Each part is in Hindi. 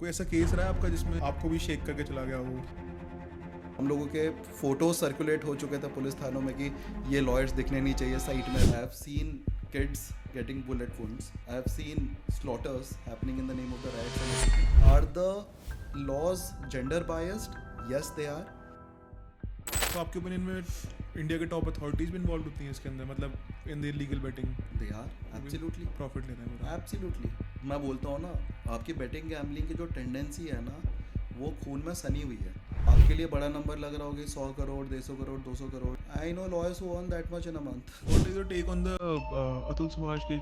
कोई ऐसा केस रहा है आपका जिसमें आपको भी शेक करके चला गया हो? हम लोगों के फोटो सर्कुलेट हो चुके थे पुलिस थानों में कि ये लॉयर्स दिखने नहीं चाहिए साइट में. I have seen kids getting bullet wounds. I have seen slaughters happening in the name of the rights. Are the laws gender biased? Yes they are. तो आपके ओपिनियन में इंडिया के टॉप अथॉरिटीज भी इन्वॉल्व होती हैं इसके अंदर, मतलब in the legal betting? They are absolutely. Profit लेते हैं पूरा। एब्सोल्युटली. मैं बोलता हूँ ना, आपकी बेटिंग गैम्बलिंग की जो टेंडेंसी है ना, वो खून में सनी हुई है. आपके लिए बड़ा नंबर लग रहा होगा 100 crore 150 crore 200 crore. I know lawyers who earn that much in a month. What is your take on the Atul Subhash के?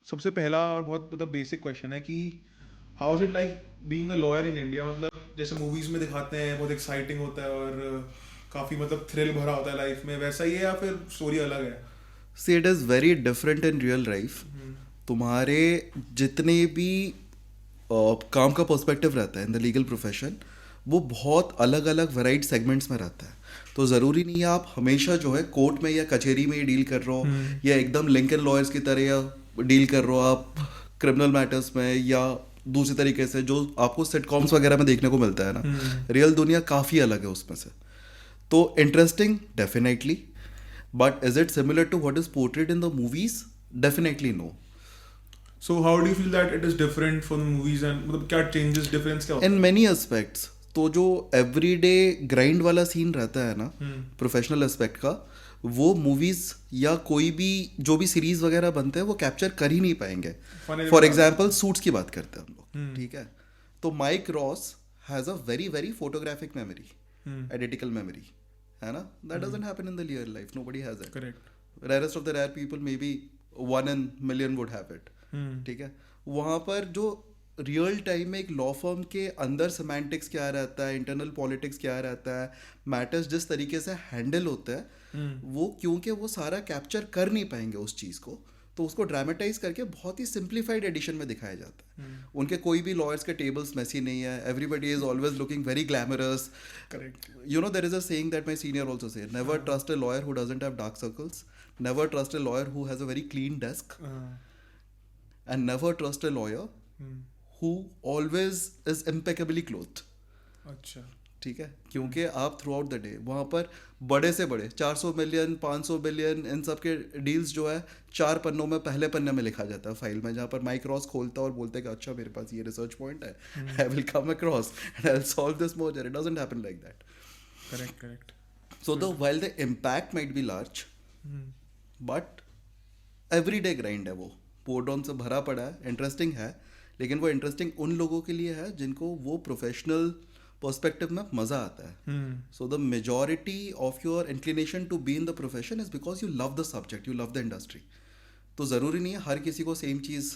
सबसे पहला और बहुत मतलब बेसिक क्वेश्चन है कि how is it like being a lawyer in India? मतलब जैसे मूवीज में दिखाते हैं बहुत एक्साइटिंग होता है और काफ़ी मतलब थ्रिल भरा होता है लाइफ में, वैसा ही है या फिर स्टोरी अलग है? See it is very different in real life. तुम्हारे जितने भी काम का पर्सपेक्टिव रहता है इन द लीगल प्रोफेशन, वो बहुत अलग अलग वेराइड सेगमेंट्स में रहता है. तो ज़रूरी नहीं है आप हमेशा जो है कोर्ट में या कचहरी में ही डील कर रहे हो या एकदम लिंकन लॉयर्स की तरह या डील कर रहे हो आप क्रिमिनल मैटर्स में या दूसरी तरीके से जो आपको सिटकॉम्स वगैरह में देखने को मिलता है ना. रियल दुनिया काफ़ी अलग है उसमें से. तो interesting definitely, but is it similar to what is portrayed in the movies? Definitely no. So how do you feel that it is different from movies and मतलब क्या चेंजेस डिफरेंस क्या होता इन मेनी एस्पेक्ट्स. तो जो एवरीडे ग्राइंड वाला सीन रहता है ना प्रोफेशनल एस्पेक्ट का, वो मूवीज या कोई भी जो भी सीरीज वगैरह बनते हैं वो कैप्चर कर ही नहीं पाएंगे. Funny फॉर बात एग्जाम्पल सूट्स की बात करते हैं हम लोग, ठीक है? तो Mike Ross has a very very photographic memory, eidetic memory, है ना? That doesn't happen in the real life. Nobody has it. Correct. Rarest of the rare people may be 1 in million would have it. ठीक है? वहाँ पर जो रियल टाइम में एक लॉ फर्म के अंदर सेमेंटिक्स क्या रहता है, इंटरनल पॉलिटिक्स क्या रहता है, मैटर्स जिस तरीके से हैंडल होते हैं, वो क्योंकि वो सारा कैप्चर कर नहीं पाएंगे उस चीज़ को, तो उसको ड्रामेटाइज करके बहुत ही सिंप्लीफाइड एडिशन में दिखाया जाता है. उनके कोई भी लॉयर्स के टेबल्स मैसी नहीं है. Everybody is always looking very glamorous. Correct. You know, there is a saying that my senior also said, never trust a lawyer who doesn't have dark circles, never trust a lawyer who has a very clean desk, and never trust a lawyer who always is impeccably clothed. अच्छा. ठीक है? क्योंकि आप थ्रू आउट द डे वहाँ पर बड़े से बड़े 400 मिलियन 500 बिलियन इन सब के डील्स जो है 4 पन्नों में पहले पन्ने में लिखा जाता है फाइल में, जहाँ पर माइक रॉस खोलता है और बोलते हैं कि अच्छा मेरे पास ये रिसर्च पॉइंट है, I will come across and I will solve this merger. It doesn't happen like that. Correct. Correct. So while the impact might be large, but everyday grind है वो. पोर्डॉन से भरा पड़ा है. इंटरेस्टिंग है, लेकिन वो इंटरेस्टिंग उन लोगों के लिए है जिनको वो प्रोफेशनल पर्सपेक्टिव में मज़ा आता है. So the majority of your inclination to be in the profession is because you love the subject, you love the industry. तो ज़रूरी नहीं है हर किसी को सेम चीज़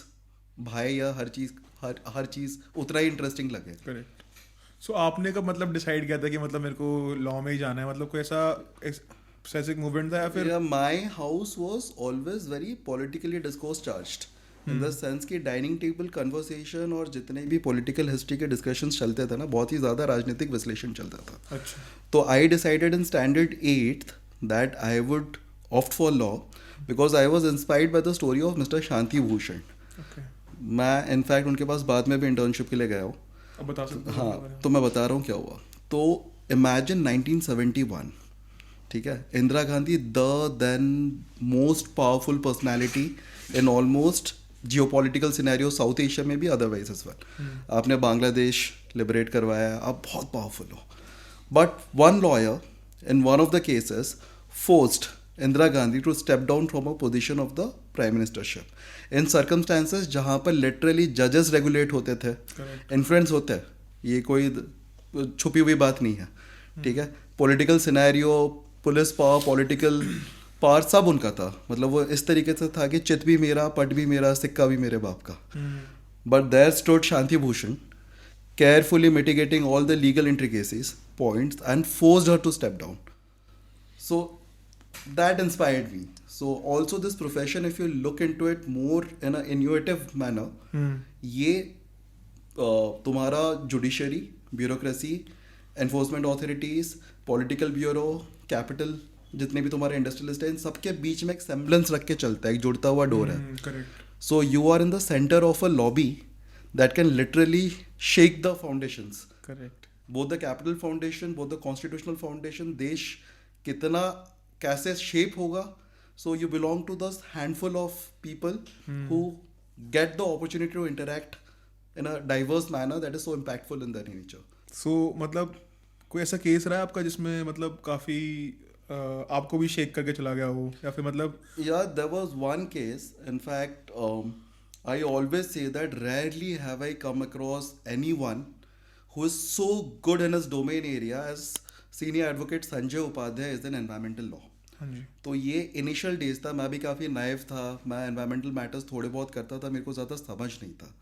भाई या हर चीज़ उतना ही इंटरेस्टिंग लगे. करेक्ट. सो आपने कब मतलब डिसाइड किया था कि मतलब मेरे को लॉ में ही जाना है? मतलब कोई ऐसा स्पेसिफिक मूवमेंट था या फिर? My house was always very politically discourse charged in the sense कि डाइनिंग टेबल कन्वर्सेशन और जितने भी पॉलिटिकल हिस्ट्री के डिस्कशंस चलते थे ना, बहुत ही ज़्यादा राजनीतिक विश्लेषण चलता था. अच्छा. तो I decided in standard 8th that I would opt for law because I was inspired by the story of mister Shanti Bhushan. Okay. मैं इनफैक्ट उनके पास बाद में भी इंटर्नशिप के लिए गया हूँ. अब बता सकते हो? हाँ, तो मैं बता रहा हूँ क्या हुआ. तो इमेजिन 1971, ठीक है? Indira Gandhi the then most powerful personality in almost geopolitical scenario South Asia में भी, अदरवाइज एज वेल. आपने बांग्लादेश लिबरेट करवाया, आप बहुत पावरफुल हो. But one lawyer in one of the cases forced Indira Gandhi to step down from a position of the prime ministership in circumstances जहाँ पर लिटरली जजेस रेगुलेट होते थे, इन्फ्लुएंस होते हैं. ये कोई छुपी हुई बात नहीं है. ठीक है? Political scenario, police power, political power सब उनका था. मतलब वो इस तरीके से था कि चित भी मेरा, पट भी मेरा, सिक्का भी मेरे बाप का. But there stood Shanti Bhushan carefully mitigating all the legal intricacies, points, and forced her to step down. So that inspired me. So also this profession, if you look into it more in an intuitive manner, ये तुम्हारा judiciary bureaucracy, enforcement authorities, political bureau, capital, जितने भी तुम्हारे इंडस्ट्रियलिस्ट हैं, इन सबके बीच में एक सेम्बलेंस रख के चलता है, एक जुड़ता हुआ डोर है. Correct. So you are in the center of a lobby that can literally shake the foundations. Correct. Both the capital foundation, both the constitutional foundation, देश कितना कैसे shape होगा. So you belong to this handful of people who get the opportunity to interact in a diverse manner that is so impactful in their nature. सो मतलब कोई ऐसा केस रहा है आपका जिसमें मतलब काफ़ी आपको भी शेक करके चला गया हो, या फिर मतलब Yeah, there was one case. In fact, I always say that rarely have I come across anyone who is so good in his domain area as senior advocate Sanjay Upadhyay is in environmental law. हाँ जी. तो ये इनिशियल डेज था, मैं भी काफ़ी नाइव था, मैं एनवायरमेंटल मैटर्स थोड़े बहुत करता था, मेरे को ज़्यादा समझ नहीं था.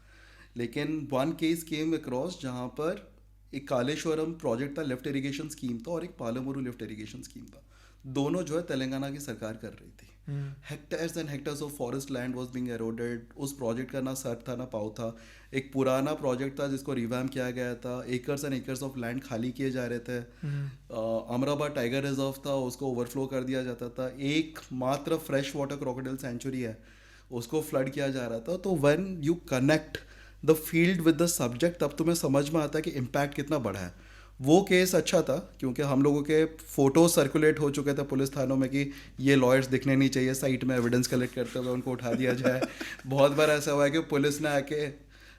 लेकिन वन केस केम अक्रॉस जहाँ पर एक कालेश्वरम प्रोजेक्ट था, लिफ्ट इरिगेशन स्कीम था, और एक पालमुरु लिफ्ट इरिगेशन स्कीम था. दोनों जो है तेलंगाना की सरकार कर रही थी. Hectares and hectares of forest land was being eroded. उस प्रोजेक्ट का ना सर था ना पाव था. एक पुराना प्रोजेक्ट था जिसको रिवैम किया गया था. Acres and acres of land खाली किए जा रहे थे. अमराबाद टाइगर रिजर्व था, उसको ओवरफ्लो कर दिया जाता था. एक मात्र फ्रेश वाटर क्रोकोडाइल सेंचुरी है, उसको फ्लड किया जा रहा था. तो when you connect the field with the subject, तब तुम्हें समझ में आता है कि इम्पैक्ट कितना बड़ा है. वो केस अच्छा था क्योंकि हम लोगों के फ़ोटो सर्कुलेट हो चुके थे पुलिस थानों में कि ये लॉयर्स दिखने नहीं चाहिए साइट में, एविडेंस कलेक्ट करते हुए उनको उठा दिया जाए. बहुत बार ऐसा हुआ है कि पुलिस ने आके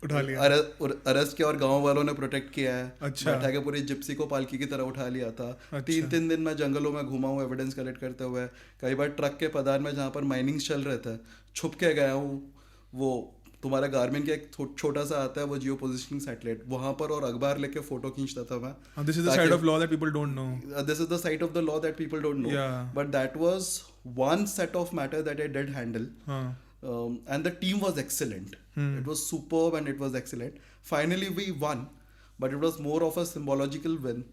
उठा लिया, अरेस्ट किया और गांव वालों ने प्रोटेक्ट किया है. अच्छा. बैठा के पूरी जिप्सी को पालकी की तरह उठा लिया था. अच्छा. 3 दिन मैं जंगलों में घुमा हूँ एविडेंस कलेक्ट करते हुए. कई बार ट्रक के पदान में जहाँ पर माइनिंग्स चल रहे थे छुप के गया हूँ. वो तुम्हारा गारमेंट का एक छोटा सा आता है वो जियो पोजिशनिंग सैटेलाइट, वहाँ पर और अखबार लेके फोटो खींचता था मैं. This is the side of law that people don't know. This is the side of the law that people don't know. Yeah. But that was one set of matter that I did handle. And the team was excellent. It was superb and it was excellent. Finally we won, but it was more of a symbological win.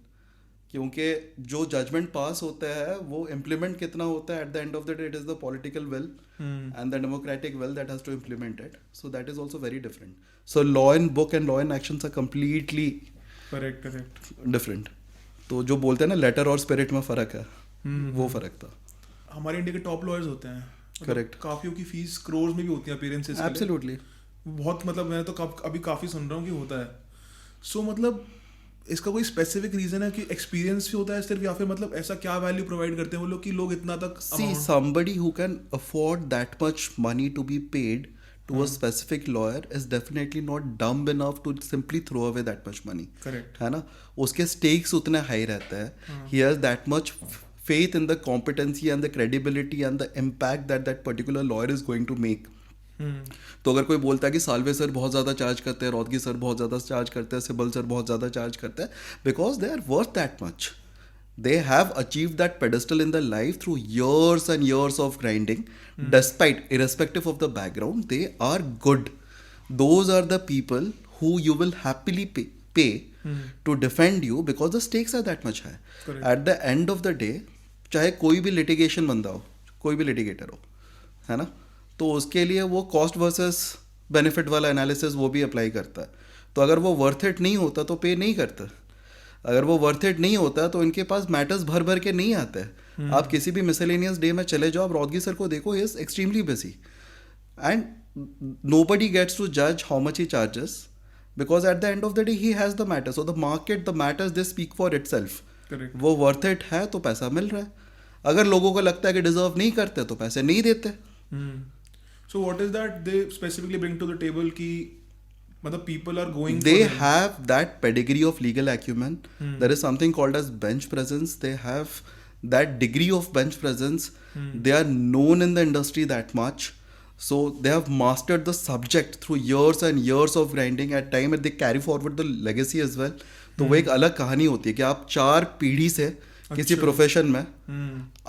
क्योंकि जो जजमेंट पास होता है वो इम्प्लीमेंट कितना होता है, at the end of the day it is the political will and the democratic will that has to implement it. So that is also very different. So law in book and law in actions are completely correct different. तो जो बोलते हैं ना लेटर और स्पिरिट में फ़र्क है, वो फ़र्क था. हमारे इंडिया के टॉप लॉयर्स होते हैं. करेक्ट. काफियों की फीस करोड़ में भी होती है अपीयरेंसेस. एब्सोल्युटली. बहुत मतलब मैं तो अभी काफी सुन रहा हूँ कि होता है. सो मतलब इसका कोई स्पेसिफिक रीजन है कि एक्सपीरियंस भी होता है सिर्फ, या फिर मतलब ऐसा क्या वैल्यू प्रोवाइड करते हैं वो लोग कि लोग इतना तक See, somebody who can afford that much money to be paid to a specific lawyer is definitely not dumb enough to simply throw away that much money. Correct है ना. उसके stakes उतने हाई रहते हैं. He has that much faith in the competency and the credibility and the impact that that particular lawyer is going to make. तो अगर कोई बोलता है कि साल्वे सर बहुत ज़्यादा चार्ज करते हैं, रोदगी सर बहुत ज़्यादा चार्ज करते हैं, सिबल सर बहुत ज़्यादा चार्ज करते हैं, because they are worth that much. They have achieved that pedestal in their life through years and years of grinding. Despite, irrespective of the background, they are good. Those are the people who you will happily pay to defend you because the stakes are that much high. Correct. At the end of the day, चाहे कोई भी litigation बंदा हो, कोई भी litigator हो, है ना, तो उसके लिए वो कॉस्ट वर्सेस बेनिफिट वाला एनालिसिस वो भी अप्लाई करता है. तो अगर वो वर्थ इट नहीं होता तो पे नहीं करता. अगर वो वर्थ इट नहीं होता तो इनके पास मैटर्स भर भर के नहीं आते. आप किसी भी मिसलेनियस डे में चले जाओ, आप रोदगी सर को देखो, he is extremely busy and nobody gets to judge how much he charges because at the end of the day he has the matter. So the market, the matters, they speak for itself. Correct. वो वर्थ इट है तो पैसा मिल रहा है. अगर लोगों को लगता है कि डिजर्व नहीं करते तो पैसे नहीं देते. So what is that they specifically bring to the table कि मतलब people are going they for them? have that pedigree of legal acumen. There is something called as bench presence. They have that degree of bench presence. They are known in the industry that much. So they have mastered the subject through years and years of grinding. At time they carry forward the legacy as well. तो वो एक अलग कहानी होती है कि आप 4 पीढ़ी से किसी प्रोफेशन में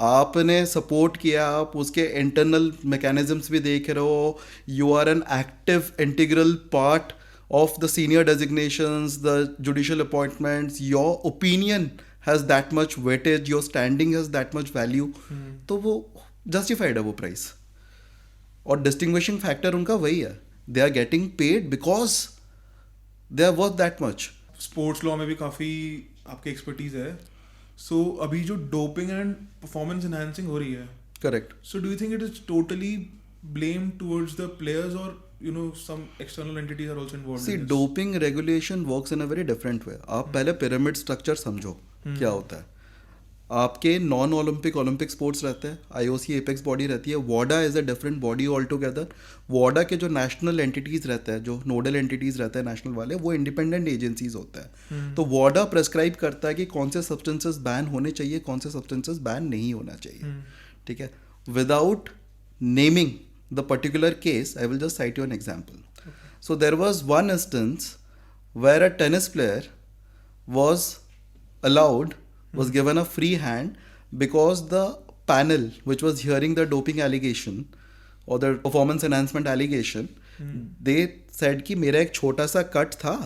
आपने सपोर्ट किया, आप उसके इंटरनल मैकेनिज्म्स भी देख रहे हो. You are an active integral part of the senior designations, the judicial appointments. Your opinion has that much weightage, your standing has that much value. तो वो justified है वो price. और distinguishing factor उनका वही है. They are getting paid because they are worth that much. Sports law में भी काफ़ी आपकी एक्सपर्टीज है. सो अभी जो डोपिंग एंड परफॉर्मेंस एनहांसिंग हो रही है, correct. so do you think it is totally blamed towards the players, or some external entities are also involved see in this? Doping regulation works in a very different way. आप पहले पिरामिड स्ट्रक्चर समझो क्या होता है. आपके नॉन ओलंपिक ओलंपिक स्पोर्ट्स रहते हैं, आईओसी एपेक्स बॉडी रहती है, वॉडा is a different body all together. वॉडा के जो नेशनल एंटिटीज रहते हैं, जो नोडल एंटिटीज रहते हैं नेशनल वाले, वो इंडिपेंडेंट एजेंसीज होते हैं. तो वॉडा प्रेस्क्राइब करता है कि कौन से सब्सटेंसेस बैन होने चाहिए, कौन से सब्सटेंसेस बैन नहीं होना चाहिए. ठीक है. Without naming the particular case, I will just site you an example. So there was one instance where a tennis player was was given a free hand because the panel which was hearing the doping allegation or the performance enhancement allegation, they said कि मेरा एक छोटा सा कट था,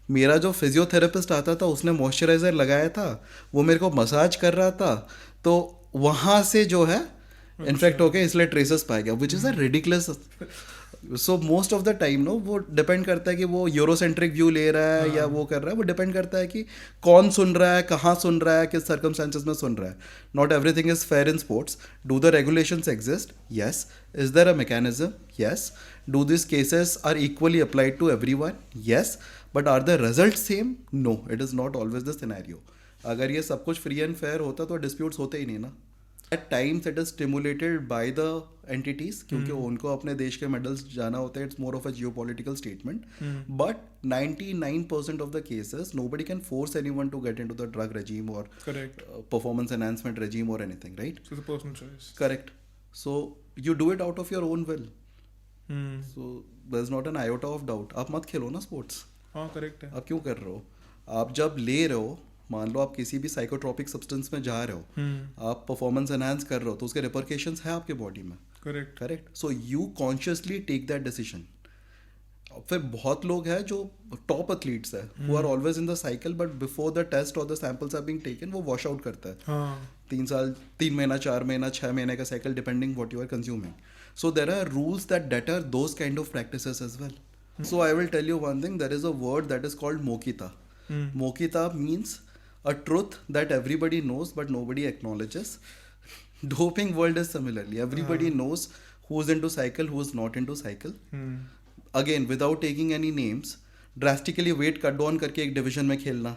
मेरा जो फिजियोथेरेपिस्ट आता था उसने मॉइस्चराइजर लगाया था, वो मेरे को मसाज कर रहा था, तो वहाँ से जो है इन्फेक्ट होके इसलिए ट्रेसेस पाया गया, which is a ridiculous. So most of the time वो डिपेंड करता है कि वो यूरोसेंट्रिक व्यू ले रहा है या वो कर रहा है. वो डिपेंड करता है कि कौन सुन रहा है, कहाँ सुन रहा है, किस सर्कमस्टांसेस में सुन रहा है. Not everything is fair in sports. Do the regulations exist? Yes. Is there a mechanism? Yes. Do this cases are equally applied to everyone? Yes. But are the result same? No, it is not always the scenario. अगर ये सब कुछ फ्री एंड फेयर होता तो डिस्प्यूट्स होते ही नहीं ना. At times it is stimulated by the entities, क्योंकि उनको अपने देश के मेडल्स जाना होता है. It's more of a geopolitical statement. But 99% of the cases, nobody can force anyone to get into the drug regime or Correct. Performance enhancement regime or anything, right? So it's a personal choice. Correct. So you do it out of your own will. So there's not an iota of doubt. आप मत खेलो ना स्पोर्ट्स. हाँ, करेक्ट है. आप क्यों कर रहे हो? आप जब ले रहे हो, मान लो आप किसी भी साइकोट्रॉपिक सब्सटेंस में जा रहे हो, आप परफॉर्मेंस एनहांस कर रहे हो, तो उसके रिपरकेशंस है आपके बॉडी में. Correct. So you consciously take that decision. फिर बहुत लोग हैं जो टॉप एथलीट्स है, who are always in the cycle, but before the test और the samples are being taken वो वॉश आउट करता है. 3 साल, 3 महीना, 4 महीना, 6 महीने का cycle, depending what you are consuming. So there are rules that deter those kind of practices as well. So I will tell you one thing, there is a word that is called mokita. Mokita means a truth that everybody knows but nobody acknowledges. Doping world is similarly. Everybody knows who's into cycle, who's not into cycle. Again, without taking any names, drastically weight cut down करके एक डिवीजन में खेलना.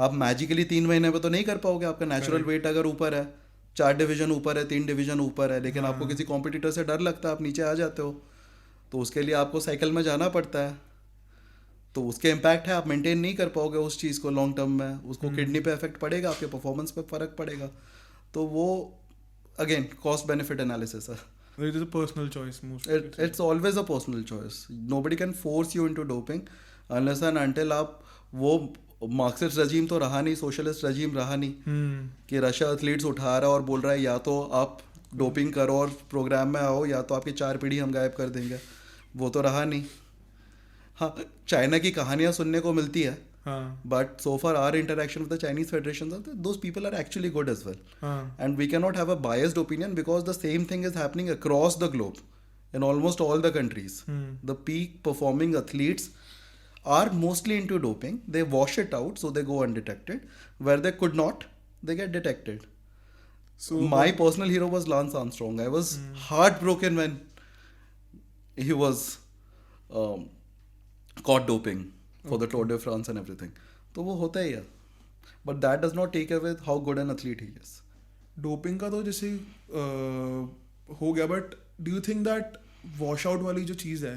आप मैजिकली 3 महीने में तो नहीं कर पाओगे. आपका नेचुरल वेट अगर ऊपर है, 4 डिवीजन ऊपर है, 3 डिवीजन ऊपर है, लेकिन आपको किसी कॉम्पिटिटर से डर लगता है, आप नीचे आ जाते हो, तो उसके लिए आपको साइकिल में जाना पड़ता है. तो उसके इम्पैक्ट है, आप मेंटेन नहीं कर पाओगे उस चीज़ को लॉन्ग टर्म में. उसको किडनी पे इफेक्ट पड़ेगा, आपके परफॉर्मेंस पे फर्क पड़ेगा. तो वो अगेन कॉस्ट बेनिफिट एनालिसिस है. It is a personal choice most. It's always a personal choice. Nobody can force you into doping unless and until आप वो मार्क्सिस्ट रजीम तो रहा नहीं, सोशलिस्ट रजीम रहा नहीं कि रशिया एथलीट्स उठा रहा है और बोल रहा है या तो आप डोपिंग करो और प्रोग्राम में आओ, या तो आपकी 4 पीढ़ी हम गायब कर देंगे. वो तो रहा नहीं. हाँ, चाइना की कहानियाँ सुनने को मिलती है, but so far our interaction with the Chinese Federation, those people are actually good as well. And we cannot have a biased opinion because the same thing is happening across the globe in almost all the countries. The peak performing athletes are mostly into doping. They wash it out so they go undetected. Where they could not, they get detected. So my personal hero was Lance Armstrong. I was heartbroken when he was caught doping for the Tour de France and everything. तो वो होता ही है. But that does not take away how good an athlete he is. Doping का तो जैसे हो गया, but do you think that wash out वाली जो चीज़ है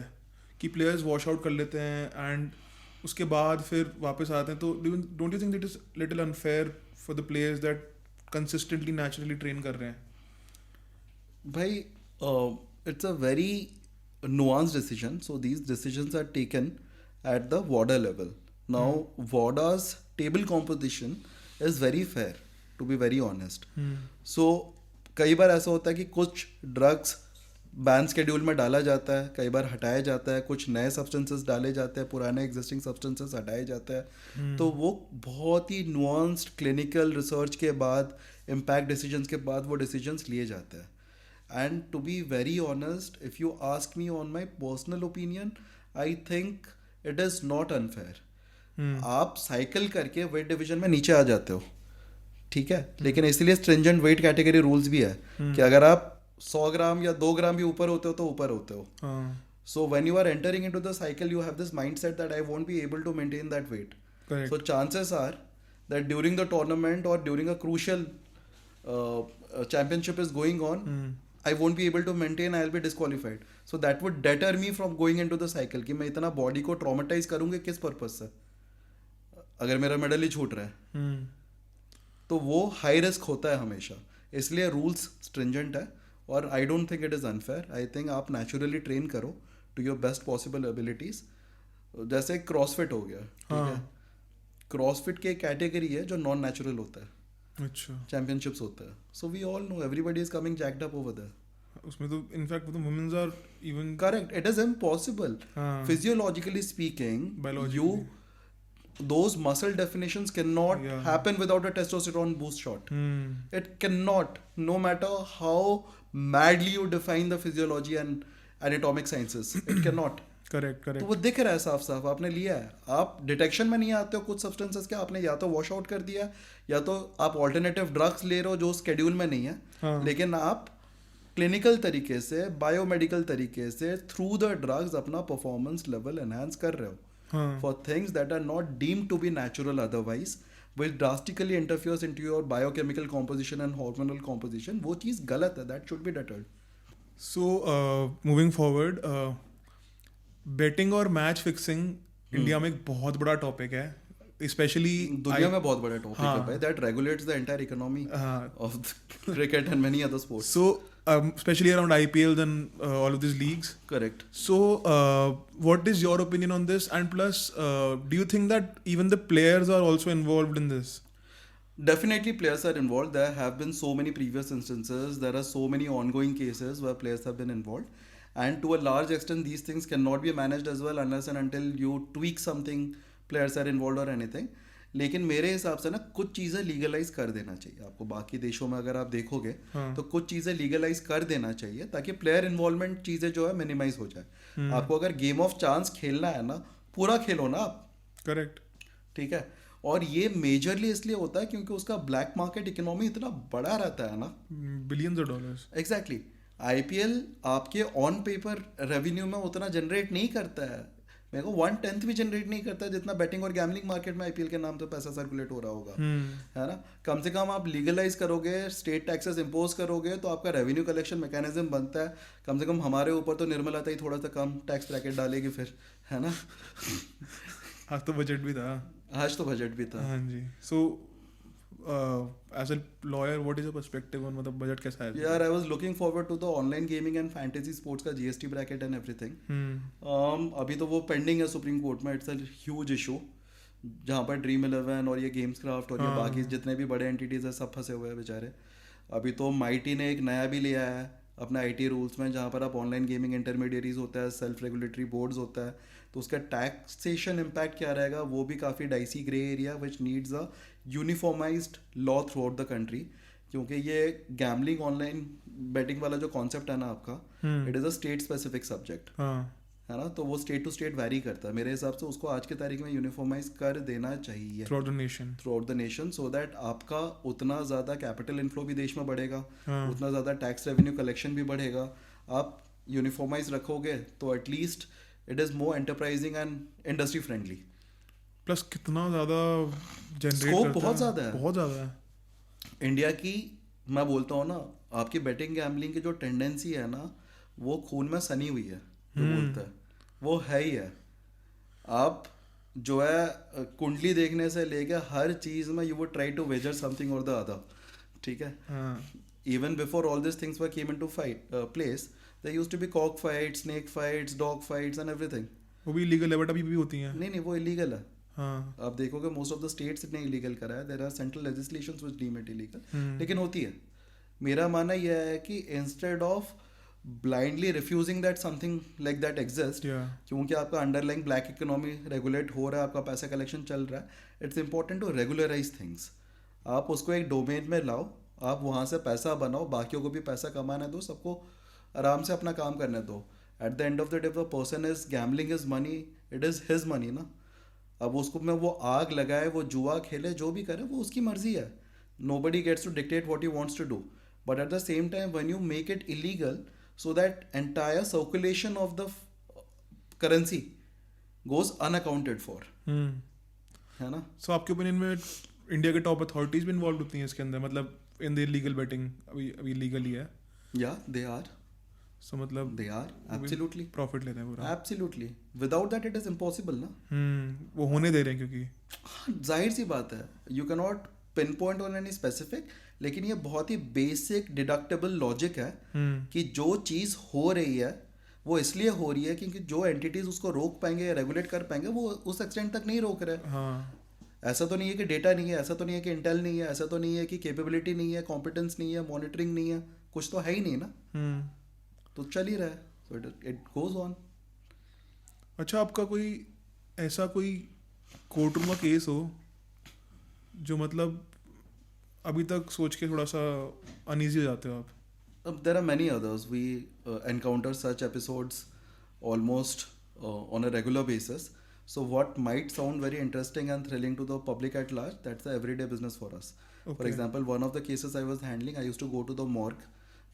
कि प्लेयर्स वॉश आउट कर लेते हैं एंड उसके बाद फिर वापस आते हैं, तो don't you think that is little unfair for the players that consistently naturally train कर रहे हैं? भाई, it's a very nuanced decision. So these decisions are taken at the WADA level. Now WADA's table composition is very fair, to be very honest. So कई बार ऐसा होता है कि कुछ ड्रग्स बैन स्केड्यूल में डाला जाता है, कई बार हटाया जाता है, कुछ नए सब्सटेंसेस डाले जाते हैं, पुराने एग्जिस्टिंग सब्सटेंसेस हटाए जाते हैं. तो वो बहुत ही नुआंस्ड क्लिनिकल रिसर्च के बाद, इम्पैक्ट डिसीजंस के बाद वो डिसीजंस लिए जाते हैं. And to be very honest, if you ask me on my personal opinion, I think it is not unfair. आप साइकिल करके वेट डिवीजन में नीचे आ जाते हो, ठीक है, लेकिन इसलिए स्ट्रिंजेंट वेट कैटेगरी रूल्स भी है कि अगर आप 100 ग्राम या 2 ग्राम भी ऊपर होते हो तो ऊपर होते हो. हाँ. So when you are entering into the cycle, you have this mindset that I won't be able to maintain that weight. Correct. So chances are that during the tournament or during a crucial championship is going on, I won't be able to maintain. I'll be disqualified. So that would deter me from going into the cycle. कि मैं इतना body को traumatize करूँगी किस purpose से? अगर मेरा medal ही छूट रहा है, तो वो high risk होता है हमेशा. इसलिए rules stringent है और I don't think it is unfair. I think आप naturally train करो to your best possible abilities. जैसे क्रॉसफिट हो गया, ठीक है, क्रॉसफिट की एक कैटेगरी है जो नॉन नेचुरल होता है. अच्छा. चैंपियनशिप्स होता है. So we all know everybody is coming jacked up over there. उसमें तो इनफैक्ट वो तो womens are even correct. It is impossible physiologically speaking. Biologically. You those muscle definitions cannot Yeah. happen without a testosterone boost shot. It cannot, no matter how madly you define the physiology and anatomic sciences. It cannot. Correct तो करेक्ट. वो दिख रहा है साफ साफ. आपने लिया है, आप डिटेक्शन में नहीं आते हो कुछ सब्सटेंसेस के, आपने या तो वॉश आउट कर दिया या तो आप ऑल्टरनेटिव ड्रग्स ले रहे हो जो स्केड्यूल में नहीं है. हाँ. लेकिन आप क्लिनिकल तरीके से, बायोमेडिकल तरीके से थ्रू द ड्रग्स अपना परफॉर्मेंस लेवल एनहांस कर रहे हो for things that are not deemed to be natural otherwise, which drastically interferes into your biochemical composition and hormonal composition. वो चीज़ गलत है. that should be deterred. So moving forward, betting और मैच फिक्सिंग इंडिया में एक बहुत बड़ा टॉपिक है, स्पेशली दुनिया में बहुत बड़ा टॉपिक हाँ. है भाई. that regulates the entire economy of cricket and many other sports. So especially around IPL and all of these leagues. Correct. So what is your opinion on this, and plus do you think that even the players are also involved in this? Definitely players are involved. There have been so many previous instances. There are so many ongoing cases where players have been involved. And to a large extent, these things cannot be managed as well unless and until you tweak something, players are involved or anything. लेकिन मेरे हिसाब से ना कुछ चीज़ें लीगलाइज कर देना चाहिए आपको. बाकी देशों में अगर आप देखोगे तो कुछ चीज़ें लीगलाइज कर देना चाहिए ताकि प्लेयर इन्वॉल्वमेंट चीज़ें जो है मिनिमाइज हो जाए. आपको अगर गेम ऑफ चांस खेलना है ना, पूरा खेलो ना आप. करेक्ट. ठीक है. और ये मेजरली इसलिए होता है क्योंकि उसका ब्लैक मार्केट इकोनॉमी इतना बड़ा रहता है ना. Billions of dollars. Exactly. IPL आपके ऑन पेपर रेवेन्यू में उतना जनरेट नहीं करता है. मेरे को 1/10 भी जनरेट नहीं करता है जितना बैटिंग और गैमलिंग मार्केट में आईपीएल के नाम पे पैसा सर्कुलेट हो रहा होगा. है ना. कम से कम आप लीगलाइज करोगे, स्टेट टैक्सेस इम्पोज करोगे तो आपका रेवेन्यू कलेक्शन मैकेनिज्म बनता है. कम से कम हमारे ऊपर तो निर्मलता ही थोड़ा सा कम टैक्स ब्रैकेट डालेगी फिर, है ना. आज तो बजट भी था. आज तो बजट भी था. हाँ जी. So as a lawyer what is your perspective on मतलब बजट कैसा है? यार I was looking forward to the online gaming and fantasy sports का जीएसटी ब्रैकेट एंड एवरीथिंग. अभी तो वो पेंडिंग है सुप्रीम कोर्ट में. इट्स अ ह्यूज इशू जहाँ पर ड्रीम 11 और ये गेम्स क्राफ्ट और ये बाकी जितने भी बड़े एंटिटीज है सब फंसे हुए हैं बेचारे. अभी तो माइटी ने एक नया भी लिया है अपना आईटी रूल्स में जहाँ पर आप ऑनलाइन गेमिंग इंटरमीडियरीज होता है, सेल्फ रेगुलेटरी बोर्ड्स होता है, तो उसका टैक्सेशन इम्पैक्ट क्या रहेगा वो भी काफ़ी dicey grey area which needs a uniformized law throughout the country. क्योंकि ये गैमलिंग ऑनलाइन बेटिंग वाला जो कॉन्सेप्ट है ना आपका, it is a state specific subject, है ना. तो वो स्टेट टू स्टेट वैरी करता है. मेरे हिसाब से उसको आज के तारीख में यूनिफॉर्माइज कर देना चाहिए through out the nation so that आपका उतना ज़्यादा कैपिटल इनफ्लो भी देश में बढ़ेगा, उतना ज़्यादा टैक्स रेवेन्यू कलेक्शन भी बढ़ेगा. आप यूनिफॉर्माइज रखोगे तो at least it is more enterprising and industry friendly. Plus कितना ज़्यादा जनरेट स्कोप बहुत ज़्यादा है. बहुत ज़्यादा है. इंडिया की मैं बोलता हूँ ना, आपकी बेटिंग गैम्बलिंग की जो टेंडेंसी है ना वो खून में सनी हुई है. जो बोलता है वो है ही है. आप जो है कुंडली देखने से लेके हर चीज़ में you would try to wager something और द अदर. ठीक है. Even before all this things were came into place there used to be cock fights, snake fights, dog fights and everything. वो भी इलीगल है बट अभी भी होती हैं. नहीं वो इलीगल है. हाँ. आप देखोगे मोस्ट ऑफ द स्टेट्स ने इलीगल करा है. There are central legislations which deem it illegal, लेकिन होती है. मेरा मानना यह है कि instead of blindly refusing that something like that exists, क्योंकि आपका अंडरलाइंग ब्लैक इकोनॉमी रेगुलेट हो रहा है, आपका पैसा कलेक्शन चल रहा है, it's important to regularize things. आप उसको एक डोमेन में लाओ, आप वहाँ से पैसा बनाओ, बाकियों को भी पैसा कमाने दो, सबको आराम से अपना काम करने दो. Eight the end of the day the person is gambling his money, it is his money ना. अब उसको में वो आग लगाए, वो जुआ खेले, जो भी करे वो उसकी मर्जी है. Nobody gets to dictate what he wants to do. But at the same time, when you make it illegal, so that entire circulation of the currency goes unaccounted for. है ना? सो आपके ओपिनियन में इंडिया के टॉप अथॉरिटीज भी इन्वॉल्व होती हैं इसके अंदर, मतलब इन द लीगल बेटिंग अभी लीगल ही है, Yeah, they are. सो मतलब They are. Absolutely. प्रॉफिट लेते हैं पूरा. Absolutely. Without that, it is impossible, ना? वो होने दे रहे हैं क्योंकि हाँ, जाहिर सी बात है. You cannot pinpoint on any specific, लेकिन ये बहुत ही बेसिक डिडक्टेबल लॉजिक है कि जो चीज़ हो रही है वो इसलिए हो रही है क्योंकि जो एंटिटीज उसको रोक पाएंगे या रेगुलेट कर पाएंगे वो उस एक्सटेंट तक नहीं रोक रहे. हाँ. ऐसा तो नहीं है कि डेटा नहीं है, ऐसा तो नहीं है कि इंटेल नहीं है, ऐसा तो नहीं है कि कैपेबिलिटी नहीं है, कॉम्पिटेंस नहीं है, मॉनिटरिंग नहीं है, कुछ तो है ही नहीं ना. तो चल ही रहा है. So it goes on. अच्छा, आपका कोई ऐसा कोई कोर्ट रूम का केस हो जो मतलब अभी तक सोच के थोड़ा सा अनईजी हो जाते हो आप? There are many others. We encounter such episodes almost on a regular basis. So what might sound very interesting and thrilling to the public at large, that's the everyday business for us. For Okay. example, one of the cases I was handling, I used to go to the morgue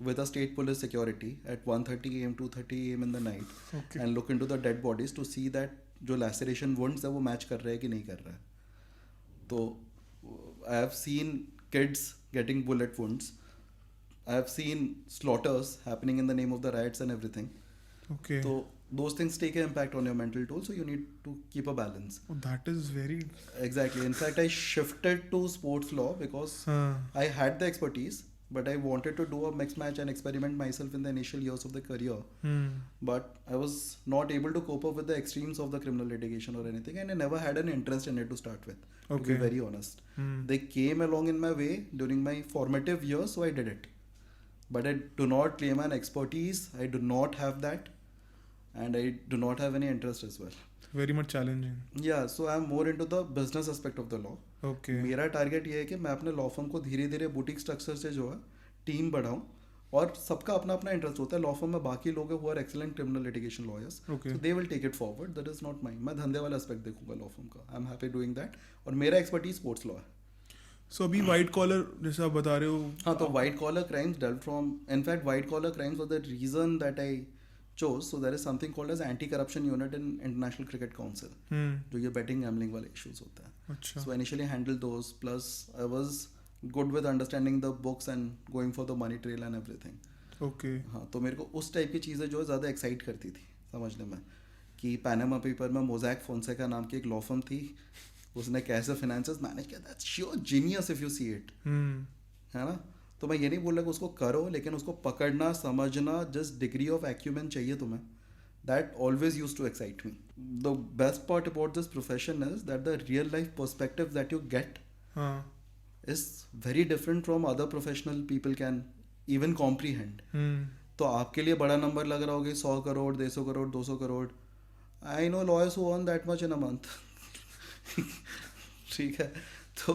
with a state police security at 1:30 a.m. 2:30 a.m. in the night Okay. and look into the dead bodies to see that जो laceration wounds है वो match कर रहे हैं कि नहीं कर रहा है. तो I have seen kids getting bullet wounds. I have seen slaughters happening in the name of the riots and everything. Okay. So those things take an impact on your mental toll. So you need to keep a balance. Oh, that is very. Exactly. In fact, I shifted to sports law because हाँ. I had the expertise, but I wanted to do a mix match and experiment myself in the initial years of the career. But I was not able to cope up with the extremes of the criminal litigation or anything, and I never had an interest in it to start with. To be Okay. very honest, they came along in my way during my formative years, so I did it. But I do not claim an expertise. I do not have that, and I do not have any interest as well. Very much challenging. Yeah, so I'm more into the business aspect of the law. Okay. मेरा टारगेट ये है कि मैं अपने लॉ फर्म को धीरे धीरे बुटीक स्ट्रक्चर से जो है टीम बढ़ाऊं, और सबका अपना अपना इंटरेस्ट होता है. लॉ फर्म में बाकी लोग हैं who are excellent criminal litigation lawyers, Okay. So they will take it forward. That is not my. मैं धंधे वाला एस्पेक्ट देखूंगा लॉ फर्म का. I am happy doing that, और मेरा एक्सपर्टीज स्पोर्ट्स लॉ है. So अभी वाइट कॉलर जैसे आप बता रहे हो. हाँ, तो white collar crimes dealt from, in fact white collar crimes was the reason that I chose. So there is something called as anti-corruption unit in International Cricket Council, जो ये betting gambling वाले issues होता है. अच्छा. So I initially handled those, plus I was good with understanding the books and going for the money trail and everything. Okay. हाँ, तो मेरे को उस टाइप की चीज़ें जो है ज़्यादा एक्साइट करती थी समझने में, कि पैनामा पेपर में मोज़ैक फोंसेका नाम की एक लॉ फर्म थी, उसने कैसे फाइनेंसेस मैनेज किया. That's sure genius if you see it. है ना? तो मैं ये नहीं बोल रहा कि उसको करो, लेकिन उसको पकड़ना, समझना, जस्ट डिग्री ऑफ एक्यूमेन चाहिए तुम्हें. That always used to excite me. The best part about this profession is that the real life perspective that you get हाँ. Is very different from other professional people can even comprehend. तो आपके लिए बड़ा नंबर लग रहा होगा 100 crore, 150 crore, 200 crore. I know lawyers who earn that much in a month. ठीक है, तो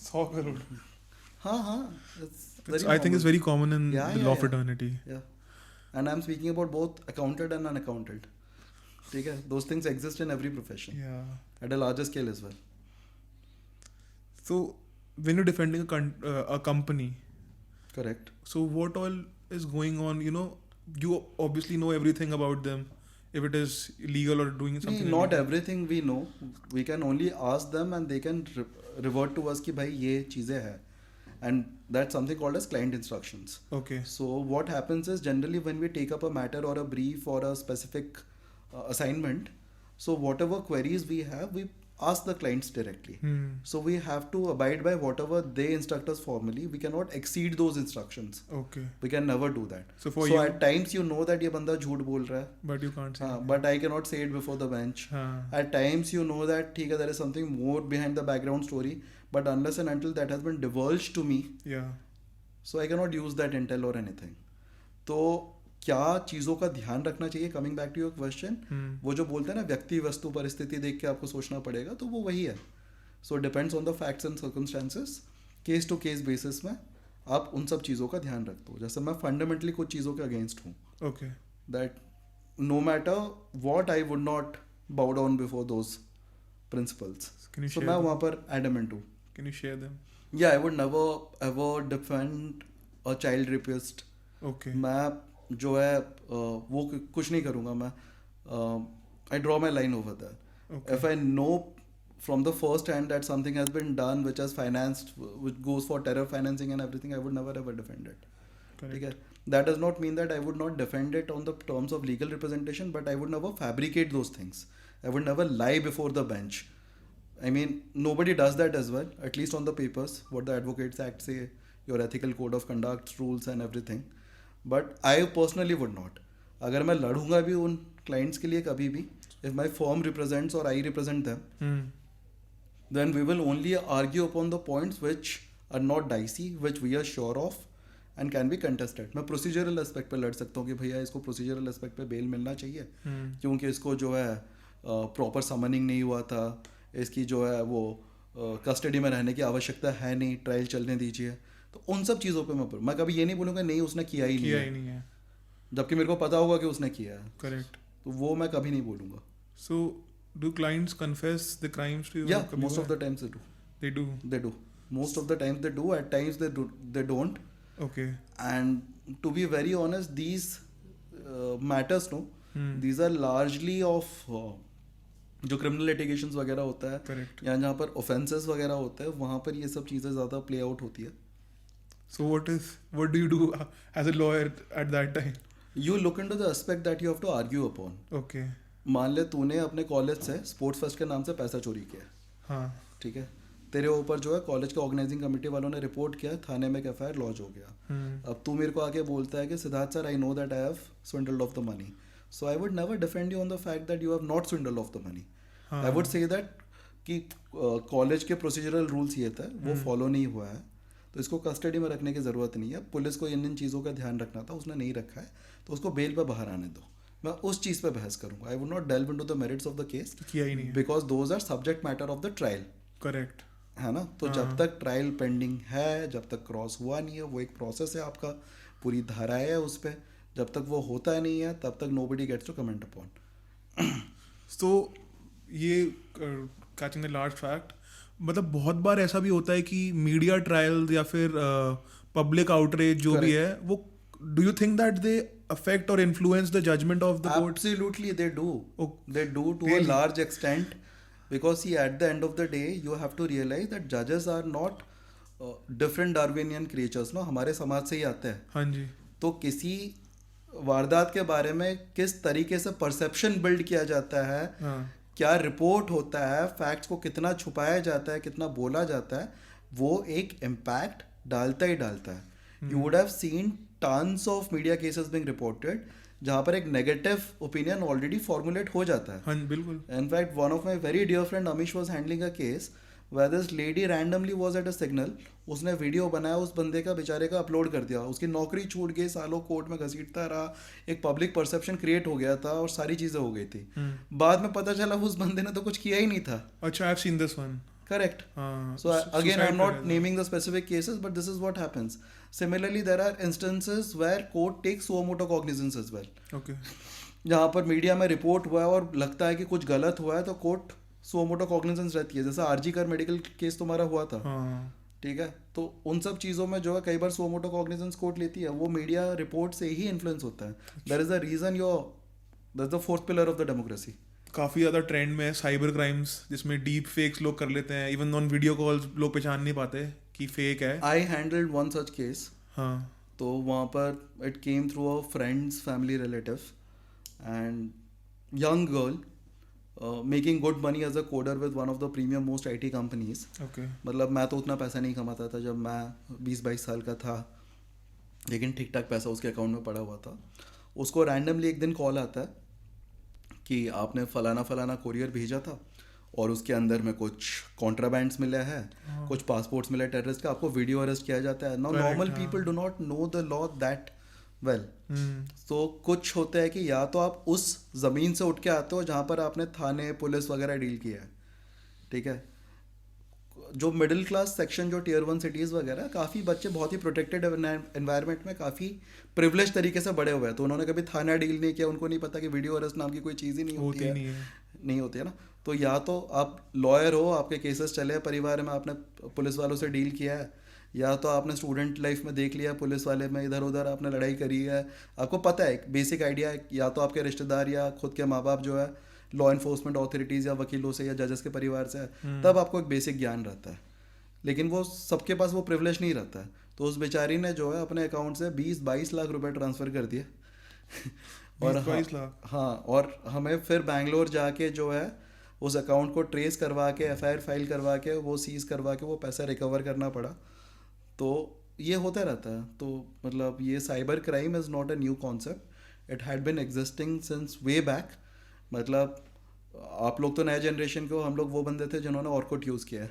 100 करोड़. हाँ हाँ, I think it's very common in the law fraternity. Yeah, and I'm speaking about both accounted and unaccounted. ठीक है, those things exist in every profession. Yeah. At a larger scale as well. So when you're defending a company, Correct. so what all is going on? You know, you obviously know everything about them. If it is illegal or doing something. Not illegal. everything we know. We can only ask them and they can revert to us कि भाई ये चीज़ें हैं. And that's something called as client instructions. Okay. So what happens is generally when we take up a matter or a brief or a specific assignment, so whatever queries we have, we ask the clients directly. So we have to abide by whatever they instruct us formally. We cannot exceed those instructions. Okay. We can never do that. So for you, at times you know that ये बंदा झूठ बोल रहा है. but you can't say. But I cannot say it before the bench. हाँ. At times you know that ठीक है, there is something more behind the background story, but unless and until that has been divulged to me, Yeah. so I cannot use that intel or anything. तो क्या चीज़ों का ध्यान रखना चाहिए, coming back to your question, वो जो बोलते हैं ना व्यक्ति वस्तु परिस्थिति देख के आपको सोचना पड़ेगा, तो वो वही है. So depends on the facts and circumstances. Case to case basis में आप उन सब चीज़ों का ध्यान रखते हो. जैसे मैं फंडामेंटली कुछ चीज़ों के अगेंस्ट हूँ, Okay. That no matter what I would not bow down before those principles. Can you So share मैं them? वहाँ पर adamant हूँ. Can you share them? Yeah, I would never ever defend a child rapist. Okay. मैं जो है वो कुछ नहीं करूँगा मैं. I draw my line over there. Okay. If I know from the first hand that something has been done which has financed, which goes for terror financing and everything, I would never ever defend it. Correct. ठीक है. That does not mean that I would not defend it on the terms of legal representation, but I would never fabricate those things. I would never lie before the bench. I mean, nobody does that as well, at least on the papers, what the Advocates Act say, your ethical code of conduct, rules and everything. But I personally would not. अगर मैं लड़ूंगा भी उन clients के लिए कभी भी, if my firm represents or I represent them, then we will only argue upon the points which are not dicey, which we are sure of and can be contested. मैं procedural aspect पे लड़ सकता हूँ कि भैया इसको procedural aspect पे bail मिलना चाहिए क्योंकि इसको जो है proper summoning नहीं हुआ था, इसकी जो है वो कस्टडी में रहने की आवश्यकता है नहीं, ट्रायल चलने दीजिए. तो उन सब चीज़ों पे मैं कभी ये नहीं बोलूँगा नहीं उसने किया ही नहीं है, जबकि मेरे को पता होगा कि उसने किया है. Correct. तो वो मैं कभी नहीं बोलूँगा. So, do clients confess the crimes to you? Yeah, most of the times they do. They do. They do. Most of the times they do. At times they don't. Okay. And to be very honest, these matters, no, these are largely of जो क्रिमिनल लिटिगेशंस वगैरह होता है. Correct. या जहाँ पर ऑफेंसेस वगैरह होते हैं वहाँ पर ये सब चीज़ें ज़्यादा प्ले आउट होती है. So what do you do as a lawyer at that time? You look into the aspect that you have to argue upon. Okay. मान ले तूने अपने कॉलेज से स्पोर्ट्स फेस्ट के नाम से पैसा चोरी किया. हाँ. ठीक है. तेरे ऊपर जो है कॉलेज के ऑर्गेनाइजिंग कमेटी वालों ने रिपोर्ट किया, थाने में एक एफआईआर लॉन्च हो गया. अब तू मेरे को आके बोलता है कि Siddharth sir, I know that I have swindled of the money, so I would never defend you on the fact that you have not swindled of the money. I would say that कि कॉलेज के प्रोसीजरल रूल्स ये था वो फॉलो नहीं हुआ है, तो इसको कस्टडी में रखने की ज़रूरत नहीं है. पुलिस को इन चीज़ों का ध्यान रखना था, उसने नहीं रखा है, तो उसको बेल पर बाहर आने दो. मैं उस चीज़ पे बहस करूंगा. I would not delve into the merits of the case किया ही नहीं है. Because those are subject matter of the trial. Correct है ना. तो जब तक ट्रायल पेंडिंग है, जब तक क्रॉस हुआ नहीं है, वो एक प्रोसेस है आपका, पूरी धाराएं है उस पर, जब तक वो होता नहीं है तब तक nobody gets to comment upon. तो ये कैचिंग द लार्ज फैक्ट, मतलब बहुत बार ऐसा भी होता है कि मीडिया ट्रायल या फिर पब्लिक आउटरीच जो भी है वो, do you think that they affect or influence the judgment of the court? Absolutely they do. Oh, they do to really? a large extent, because see, at the end of the day you have to realize that judges are not different Darwinian creatures, no, हमारे समाज से ही आते हैं. हाँ जी. तो किसी वारदात के बारे में किस तरीके से परसेप्शन बिल्ड किया जाता है, क्या रिपोर्ट होता है, फैक्ट्स को कितना छुपाया जाता है, कितना बोला जाता है, वो एक इम्पैक्ट डालता ही डालता है. You would have seen tons of media cases being reported जहाँ पर एक नेगेटिव ओपिनियन ऑलरेडी फॉर्मुलेट हो जाता है. हाँ बिल्कुल. In fact one of my very dear friend Amish was handling a case where this lady randomly was at a signal. उसने वीडियो बनाया, उस बंदे का बेचारे का अपलोड कर दिया, उसकी नौकरी छूट गई, सालों कोर्ट में घसीटता रहा, एक पब्लिक परसेप्शन क्रिएट हो गया था और सारी चीज़ें हो गई थी. बाद में पता चला उस बंदे ने तो कुछ किया ही नहीं था. अच्छा, आई have seen this one. Correct. So again, I'm not naming the specific cases, but this is what happens. Similarly, there are instances where court takes suo motu cognizance as well. Okay. जहाँ पर मीडिया में रिपोर्ट हुआ है और लगता है कि कुछ गलत हुआ है तो कोर्ट suo motu cognizance रहती है. जैसा आरजी कर मेडिकल केस तुम्हारा हुआ था, ठीक है, तो उन सब चीज़ों में जो है कई बार suo motu cognizance कोर्ट लेती है, वो मीडिया रिपोर्ट से ही इन्फ्लुएंस होता है. That is the reason that's the fourth pillar of the democracy. काफ़ी ज़्यादा ट्रेंड में है साइबर क्राइम्स, जिसमें डीप फेक्स लोग कर लेते हैं, इवन ऑन वीडियो कॉल्स लोग पहचान नहीं पाते कि फेक है. I handled one such case. हाँ. तो वहाँ पर it came through a friends family relative and young girl making good money as a coder with one of the premium most IT companies. Okay. मतलब मैं तो उतना पैसा नहीं कमाता था जब मैं 20-22 साल का था, लेकिन ठीक ठाक पैसा उसके अकाउंट में पड़ा हुआ था. उसको रैंडमली एक दिन कॉल आता है कि आपने फलाना कोरियर भेजा था और उसके अंदर में कुछ कॉन्ट्राबैंड्स मिले हैं, कुछ पासपोर्ट्स मिले टेररिस्ट का, आपको वीडियो अरेस्ट किया जाता है. Now normal people do not know the law that well. तो कुछ होता है कि या तो आप उस ज़मीन से उठ के आते हो जहाँ पर आपने थाने पुलिस वगैरह डील किया है, ठीक है, जो मिडिल क्लास सेक्शन जो टियर 1 सिटीज़ वगैरह, काफ़ी बच्चे बहुत ही प्रोटेक्टेड एनवायरनमेंट में काफ़ी प्रिविलेज तरीके से बड़े हुए हैं, तो उन्होंने कभी थाना डील नहीं किया, उनको नहीं पता कि वीडियो अरेस्ट नाम की कोई चीज़ ही नहीं होती है, नहीं होती है ना। तो या तो आप लॉयर हो, आपके केसेस चले हैं परिवार में, आपने पुलिस वालों से डील किया है, या तो आपने स्टूडेंट लाइफ में देख लिया पुलिस वाले में इधर उधर आपने लड़ाई करी है, आपको पता है, बेसिक आइडिया है, या तो आपके रिश्तेदार या खुद के माँ बाप जो है लॉ इन्फोर्समेंट अथॉरिटीज़ या वकीलों से या जजेस के परिवार से है, तब आपको एक बेसिक ज्ञान रहता है। लेकिन वो सबके पास वो प्रिविलेज नहीं रहता है, तो उस बेचारी ने जो है अपने अकाउंट से 20-22 लाख रुपए ट्रांसफ़र कर दिए और 20-22 लाख? हाँ, और हमें फिर बैंगलोर जाके जो है उस अकाउंट को ट्रेस करवा के एफआईआर फाइल करवा के वो सीज करवा के वो पैसा रिकवर करना पड़ा। तो ये होता रहता है। तो मतलब ये cyber crime is not a new concept, it had been existing since way back. मतलब आप लोग तो नए जनरेशन के हो, हम लोग वो बंदे थे जिन्होंने ऑर्कुट यूज़ किया है,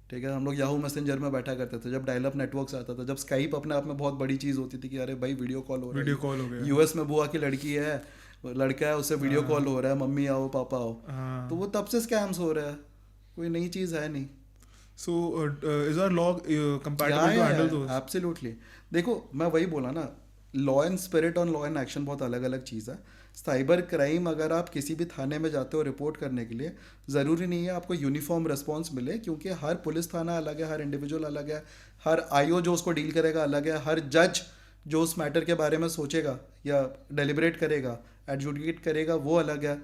ठीक है। हम लोग याहू मैसेंजर में बैठा करते थे जब डायल अप नेटवर्क्स आता था, जब स्काइप अपने आप में बहुत बड़ी चीज़ होती थी कि अरे भाई वीडियो कॉल हो रहा है, यूएस में बुआ की लड़की है, लड़का है, उससे वीडियो कॉल हो रहा है, मम्मी आओ पापा आओ, तो वो तब से स्कैम्स हो रहा है, कोई नई चीज़ है नहीं। So, is our law compatible to handle those? Absolutely. देखो मैं वही बोला ना, लॉ एंड स्पिरिट और लॉ एंड एक्शन बहुत अलग अलग चीज़ है। साइबर क्राइम अगर आप किसी भी थाने में जाते हो रिपोर्ट करने के लिए, ज़रूरी नहीं है आपको यूनिफॉर्म रिस्पॉन्स मिले, क्योंकि हर पुलिस थाना अलग है, हर इंडिविजुअल अलग है, हर आईओ जो उसको डील करेगा अलग है, हर जज जो उस मैटर के बारे में सोचेगा या डेलिब्रेट करेगा, एडजुडिकेट करेगा, वो अलग है।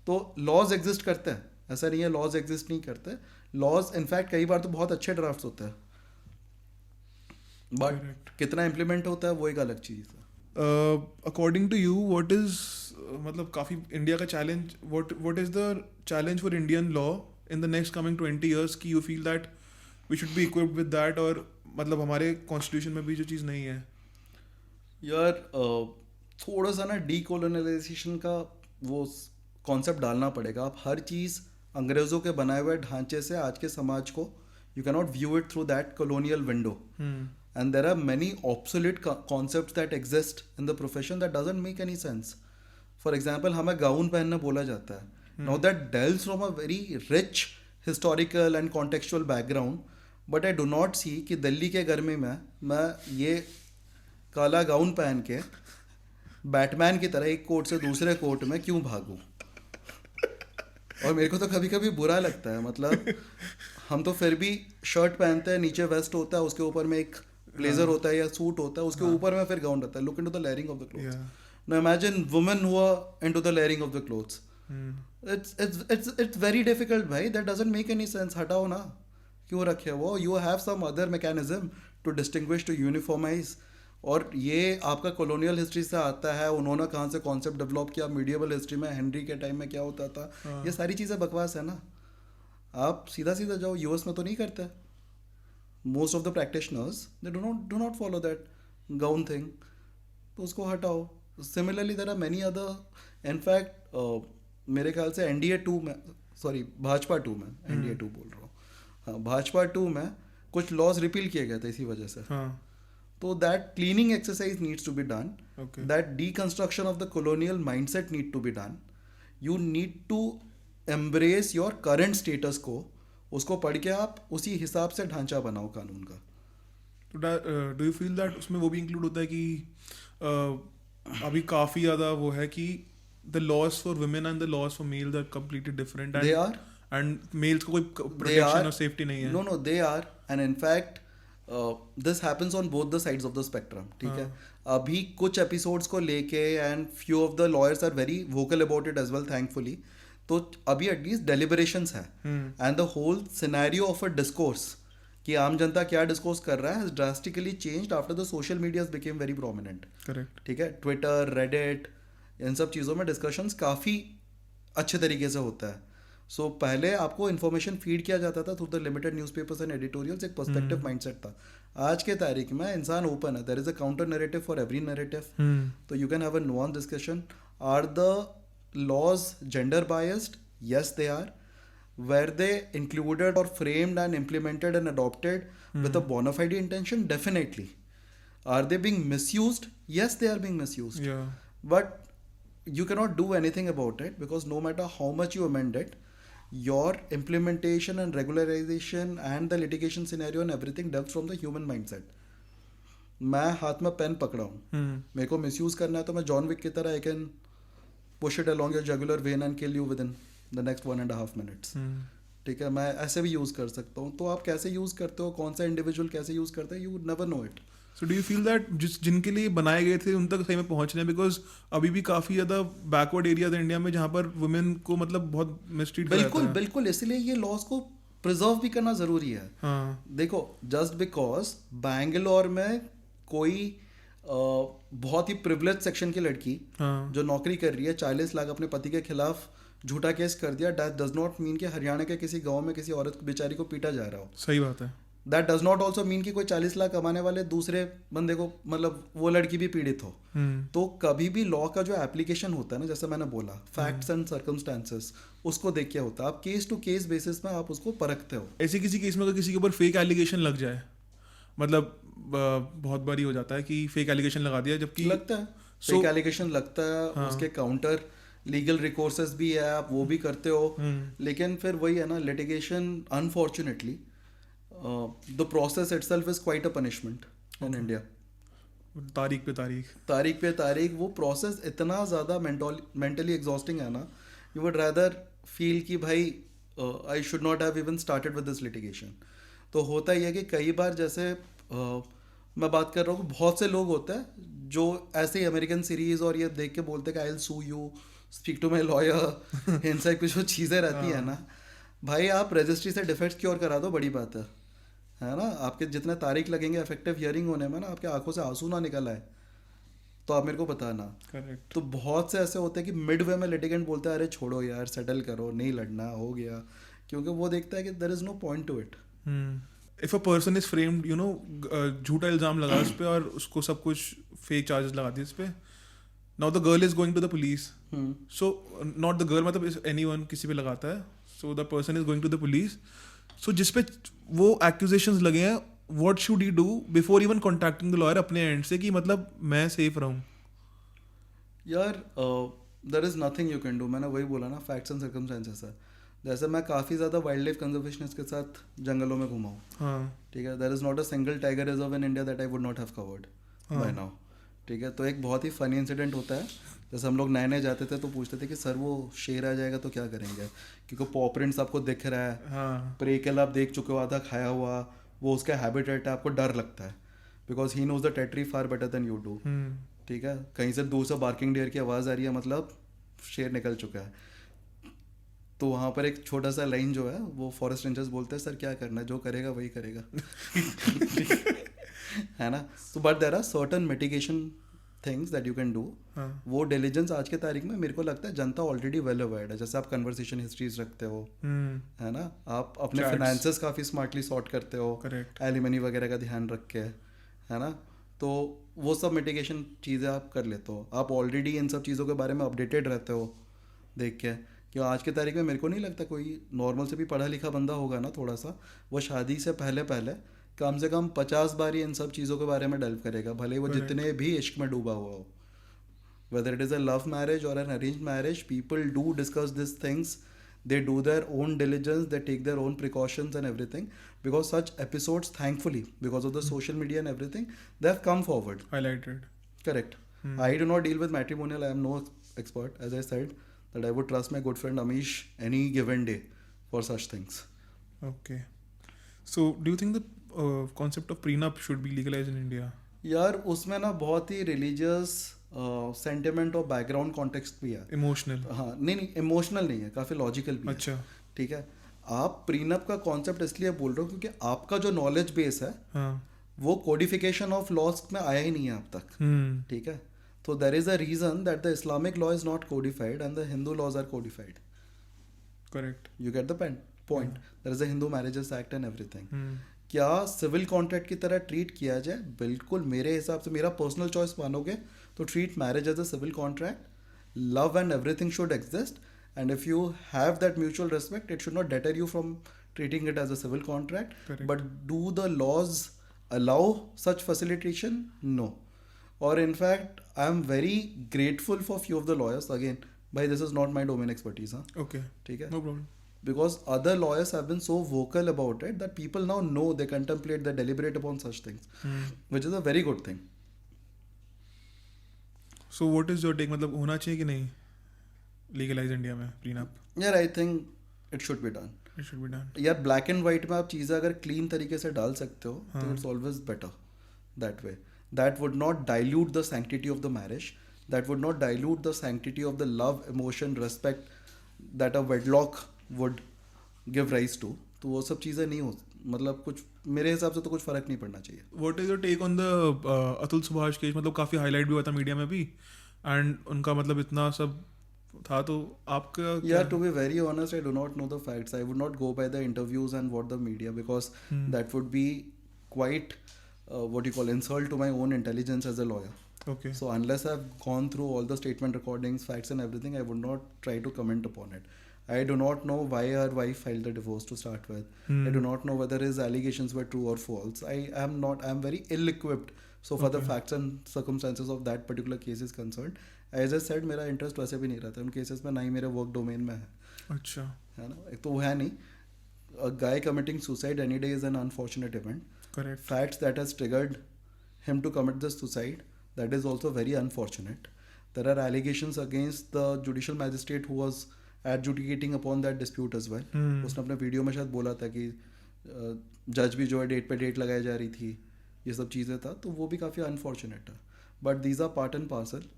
तो लॉज एग्जिस्ट करते हैं, ऐसा नहीं है लॉज एग्जिस्ट नहीं करते। लॉज इनफैक्ट कई बार तो बहुत अच्छे ड्राफ्ट्स होते हैं, बट कितना इम्प्लीमेंट होता है वो एक अलग चीज़ है। According to you what is मतलब काफ़ी इंडिया का challenge, what is the challenge for Indian law in the next coming 20 years की you feel that we should be equipped with that, और मतलब हमारे कॉन्स्टिट्यूशन में भी जो चीज़ नहीं है? यार थोड़ा सा ना डीकोलोनाइजेशन का वो कॉन्सेप्ट डालना पड़ेगा। आप हर चीज़ अंग्रेज़ों के बनाए हुए ढांचे से आज के समाज को, you can not view it through that colonial window, and there are many obsolete concepts that exist in the profession that doesn't make any sense. For example हमें गाउन पहनना बोला जाता है, now that dwells from a very rich historical and contextual background, but I do not see कि दिल्ली के गर्मी में मैं ये काला गाउन पहन के बैटमैन की तरह एक कोट से दूसरे कोट में क्यों भागूं। और मेरे को तो कभी कभी बुरा लगता है, मतलब हम तो फिर भी शर्ट पहनते हैं, नीचे वेस्ट होता है, उसके ऊपर में एक ब्लेजर होता है या सूट होता है, उसके ऊपर में फिर गाउन रहता है। Look into the layering of the clothes. Now imagine women who are into the layering of the clothes, it's very difficult भाई, that doesn't make any sense. हटाओ ना, क्यों रखे वो, you have some other mechanism to distinguish, to uniformize. और ये आपका कॉलोनियल हिस्ट्री से आता है, उन्होंने कहाँ से कॉन्सेप्ट डेवलप किया, मीडिएवल हिस्ट्री में हेनरी के टाइम में क्या होता था, ये सारी चीज़ें बकवास है ना। आप सीधा सीधा जाओ, यूएस में तो नहीं करते most of the practitioners, they do not follow that gown thing, तो उसको हटाओ। Similarly there are many other, in fact मेरे ख्याल से एनडीए 2 में, सॉरी भाजपा 2 में, एनडीए 2 बोल रहा हूँ, हाँ भाजपा 2 में कुछ लॉज रिपील किए गए थे इसी वजह से। So that cleaning exercise needs to be done. Okay. That deconstruction of the colonial mindset need to be done. You need to embrace your current status quo. उसको पढ़ के आप उसी हिसाब से ढांचा बनाओ कानून का। तो डू यू फील दैट उसमें वो भी इंक्लूड होता है कि अभी काफ़ी ज़्यादा वो है कि the laws for women and the laws for males are completely different. They are. And males को कोई protection और safety नहीं है. No, they are. And in fact, this happens on both the sides of the spectrum, ठीक है। अभी कुछ एपिसोड्स को लेके and few of the lawyers are very vocal about it as well, thankfully. तो अभी एटलीस्ट डेलिबरेशंस है, and the whole scenario of a discourse कि आम जनता क्या डिस्कोर्स कर रहा है has drastically changed after the social medias became very prominent. Correct, ठीक है। ट्विटर, रेडिट, इन सब चीज़ों में डिस्कशंस काफ़ी अच्छे तरीके से होता है। सो पहले आपको इन्फॉर्मेशन फीड किया जाता था through the limited newspapers and editorials, एक पर्सपेक्टिव माइंडसेट था। आज के तारीख में इंसान ओपन है, there is a counter narrative for every narrative, तो you can have a nuance discussion. Are the laws gender biased? Yes they are. Were they included or framed and implemented and adopted with a bona fide intention? Definitely. Are they being misused? Yes, they are being misused. Yeah. But you cannot do anything about it, because no matter how much you amend it, your implementation and regularization and the litigation scenario and everything develops from the human mindset. मैं हाथ में पेन पकड़ा हूँ, मेरे को मिसयूज करना है तो मैं जॉन विक की तरह I can push it along your jugular vein and kill you with in the next 1.5 minutes. ठीक है, मैं ऐसे भी यूज कर सकता हूँ. तो आप कैसे यूज करते हो, कौन सा इंडिविजुअल कैसे यूज करता है, you would never know it. So do you feel that जिनके लिए बनाए गए थे उन तक सही में पहुंचने, बिकॉज अभी भी काफी ज्यादा बैकवर्ड एरियाज है इंडिया में जहाँ पर वुमेन को मतलब बहुत मिसट्रीट किया बिल्कुल जाता है. बिल्कुल, इसलिए ये लॉज को प्रिजर्व भी करना जरूरी है. हाँ. देखो, जस्ट बिकॉज बैंगलोर में कोई बहुत ही प्रिविलेज सेक्शन की लड़की हाँ. जो नौकरी कर रही है 40 लाख अपने पति के खिलाफ झूठा केस कर दिया, दैट डज नॉट मीन कि हरियाणा के किसी गांव में किसी औरत बेचारी को पीटा जा रहा हो. सही बात है. That does not also mean कि कोई 40 लाख कमाने वाले दूसरे बंदे को, मतलब वो लड़की भी पीड़ित हो. तो कभी भी लॉ का जो एप्लीकेशन होता है ना, जैसे मैंने बोला, फैक्ट्स एंड सर्कमस्टांसेस, उसको देख के होता है. आप केस टू केस बेसिस में आप उसको परखते हो. ऐसे किसी केस में अगर किसी के ऊपर फेक एलिगेशन लग जाए, मतलब बहुत बारी हो जाता है कि फेक एलिगेशन लगा दिया जबकि लगता है फेक एलिगेशन लगता है. हाँ. उसके काउंटर लीगल रिकोर्सेस भी है, आप वो भी करते हो. लेकिन फिर वही है ना, litigation unfortunately the process itself is quite a punishment in India. तारीख पे तारीख वो प्रोसेस इतना ज़्यादा मेंटली एग्जॉस्टिंग है ना, यू वुड रादर फील कि भाई I should not have even started with this litigation. तो होता ही है कि कई बार, जैसे मैं बात कर रहा हूँ, बहुत से लोग होते हैं जो ऐसे ही अमेरिकन सीरीज और ये देख के बोलते हैं कि I will sue you, speak to my lawyer, इन सब कुछ जो चीज़ें रहती है ना, भाई आप रजिस्ट्री से डिफेक्ट क्योर करा दो, बड़ी बात है ना. आपके जितने तारीख लगेंगे इफेक्टिव हियरिंग होने में ना, आपके आंखों से आंसू ना निकल आए तो आप मेरे को बताना. करेक्ट. तो बहुत से ऐसे होते हैं कि मिड वे में लिटिगेंट बोलता है अरे छोड़ो यार, सेटल करो, नहीं लड़ना, हो गया, क्योंकि वो देखता है कि there is no point to it. If a person is framed, you know, झूठा इल्जाम लगा उस पे और उसको सब कुछ फेक चार्जेस लगा दिए उस पे. Now the girl is going to the police. So not the girl, मतलब एनीवन किसी पे लगाता है. So the person is going to the police. So जिस पे वो एक्यूजेशंस लगे हैं, what should he do before even contacting the lawyer अपने एंड से कि मतलब मैं सेफ रहूं? यार there is nothing you can do. मैंने वही बोला ना, फैक्ट्स एंड सर्कमस्टेंसेस है. जैसे मैं काफ़ी ज़्यादा वाइल्ड लाइफ कंजर्वेशनिस्ट के साथ जंगलों में घूमा हूँ. हाँ. ठीक है, there is not a single tiger reserve in India that I would not have covered by now. ठीक है, तो एक बहुत ही फनी इंसिडेंट होता है. जैसे हम लोग नए नए जाते थे तो पूछते थे कि सर वो शेर आ जाएगा तो क्या करेंगे, क्योंकि पॉ प्रिंट्स आपको दिख रहा है, हाँ. प्रे किल आप देख चुके हो, आधा खाया हुआ, वो उसका हैबिटेट है, आपको डर लगता है because he knows the territory far better than you do. ठीक है, कहीं से दूर से बार्किंग डियर की आवाज़ आ रही है, मतलब शेर निकल चुका है. तो वहाँ पर एक छोटा सा लाइन जो है, वो फॉरेस्ट रेंजर्स बोलते हैं सर क्या करना है, जो करेगा वही करेगा. है ना. तो but there are certain mitigation things that you can do. वो डिलीजेंस आज के तारीख में मेरे को लगता है जनता ऑलरेडी वेल अवेयर्ड है. जैसे आप कन्वर्सेशन हिस्ट्रीज रखते हो, है ना, आप अपने फाइनेंसेस काफ़ी स्मार्टली सॉर्ट करते हो, एलिमनी वगैरह का ध्यान रख के, है ना. तो वो सब मिटिगेशन चीज़ें आप कर लेते हो. आप ऑलरेडी इन सब चीज़ों के बारे में अपडेटेड रहते हो देख के. क्यों आज की तारीख में मेरे को नहीं लगता कोई नॉर्मल से भी पढ़ा लिखा बंदा होगा ना थोड़ा सा, वो शादी से पहले कम से कम 50 बार ही इन सब चीज़ों के बारे में डेल्व करेगा, भले वो जितने भी इश्क में डूबा हुआ हो. Whether it is a love marriage और an arrange marriage, people do discuss this things, they do their own diligence, they take their own precautions and everything, because such episodes, thankfully, because of the social media and everything, they have come forward. Highlighted. Correct. I do not deal with matrimonial. I am no expert. As I said, that I would trust my good friend Amish any given day for such things. Okay. So, do you think the concept of prenup should be legalized in India? यार उसमें ना बहुत ही रिलीजियस सेंटिमेंट और बैकग्राउंड कॉन्टेक्स्ट भी है. इमोशनल. हाँ, नहीं इमोशनल नहीं है, काफ़ी लॉजिकल भी. अच्छा. ठीक है, आप प्रीनप का कॉन्सेप्ट इसलिए बोल रहे हो क्योंकि आपका जो नॉलेज बेस है, हाँ. वो कोडिफिकेशन ऑफ लॉज में आया ही नहीं है अब तक. ठीक है, तो there is a reason that the Islamic law is not codified and the Hindu laws are codified. Correct. You get the point. There is a Hindu marriages act and everything. क्या सिविल कॉन्ट्रैक्ट की तरह ट्रीट किया जाए? बिल्कुल. मेरे हिसाब से, मेरा पर्सनल चॉइस मानोगे तो treat marriage as a civil contract. Love and everything should exist, and if you have that mutual respect, it should not deter you from treating it as a civil contract. Correct. But do the laws allow such facilitation? No. Or in fact, I am very grateful for few of the lawyers. Again, by this is not my domain expertise. Okay. ठीक है. No problem. because other lawyers have been so vocal about it that people now know, they contemplate, they deliberate upon such things, which is a very good thing. So what is your take, मतलब होना चाहिए कि नहीं लीगलाइज इंडिया में प्रीनअप? यार I think it should be done. It should be done. यार ब्लैक एंड वाइट में आप चीज़ें अगर क्लीन तरीके से डाल सकते हो तो हाँ. It's always better that way. That would not dilute the sanctity of the marriage, that would not dilute the sanctity of the love, emotion, respect that a wedlock would give rise to. तो वो सब चीज़ें नहीं हो, मतलब कुछ मेरे हिसाब से तो कुछ फ़र्क नहीं पड़ना चाहिए. What is your take on the Atul Subhash case? मतलब काफ़ी हाईलाइट भी हुआ था मीडिया में भी, एंड उनका मतलब इतना सब था, तो आपका Yeah, to be very honest, I do not know the facts. I would not go by the interviews and what the media, because that would be quite what you call insult to my own intelligence as a lawyer. Okay. So unless I've gone through all the statement recordings, facts and everything, I would not try to comment upon it. I do not know why her wife filed the divorce to start with. I do not know whether his allegations were true or false. I am very ill-equipped so far the Okay. facts and circumstances of that particular case is concerned. As I said, मेरा इंटरेस्ट वैसे भी नहीं रहता उन केसेस में, ना ही मेरे वर्क डोमेन में है. अच्छा. है ना, एक तो वो है नहीं. A guy committing suicide any day is an unfortunate event. Correct. Facts that has triggered him to commit this suicide, that is also very unfortunate. There are allegations against the judicial magistrate who was adjudicating upon that dispute as well. उसने अपने वीडियो में शायद बोला था कि जज भी जो है डेट पे डेट लगाई जा रही थी, ये सब चीज़ें था, तो वो भी काफ़ी अनफॉर्चुनेट है. But these are part and parcel